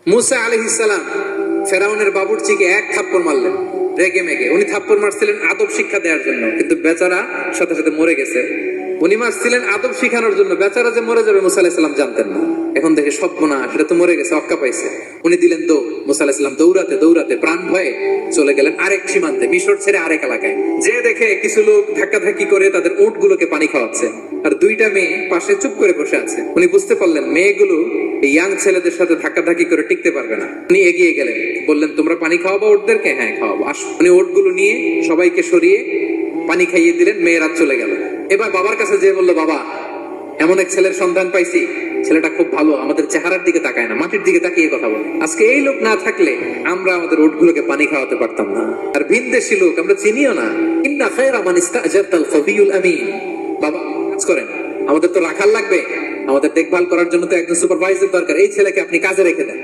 মুসা আলাইহিস সালাম ফেরাউনের বাবুর্চিকে এক থাপ্পড় মারলেন রেগে মেগে। উনি থাপ্পড় মারছিলেন আদব শিক্ষা দেওয়ার জন্য, কিন্তু বেচারা সাথে সাথে মরে গেছে। উনি মারছিলেন আদব শিখানোর জন্য, বেচারা যে মরে যাবে মুসা আলাইহিস সালাম জানতেন না। এখন দেখে সর্বনাশ, সেটা তো মরে গেছে, অক্কা পাইছে। উনি দিলেন দৌড়। মুসা আলাইহিস সালাম দৌড়াতে দৌড়াতে প্রাণ ভয়ে চলে গেলেন আরেক সীমান্তে, মিশর ছেড়ে আরেক এলাকায়। যে দেখে কিছু লোক ধাক্কাধাক্কি করে তাদের উটগুলোকে পানি খাওয়াচ্ছে, আর দুইটা মেয়ে পাশে চুপ করে বসে আছে। উনি বুঝতে পারলেন মেয়েগুলো এই ইয়াং ছেলেদের সাথে ধাক্কাধাক্কি করে টিকতে পারবে না। উনি এগিয়ে গেলেন, বললেন তোমরা পানি খাওয়াবো ওটদেরকে? হ্যাঁ খাওয়াবো, আসো। উনি ওটগুলো নিয়ে সবাইকে সরিয়ে পানি খাইয়ে দিলেন, মেয়েরা চলে গেল। এবার বাবার কাছে যেয়ে বললো, বাবা এমন এক ছেলের সন্ধান পাইছি, ছেলেটা খুব ভালো, আমাদের চেহারার দিকে তাকায় না, মাটির দিকে তাকিয়ে কথা বলে। আজকে এই লোক না থাকলে আমরা আমাদের ওটগুলোকে পানি খাওয়াতে পারতাম না। আর ভিনদেশী লোক আমরা চিনিও না। ইন্না খায়রা মান ইস্তাজারতাল কবিয়ুল আমিন। বাবা কাজ করেন, আমাদের তো রাখাল লাগবে, আমাদের দেখভাল করার জন্য তো একজন সুপারভাইজার দরকার, এই ছেলেকে আপনি কাজে রেখে দেন।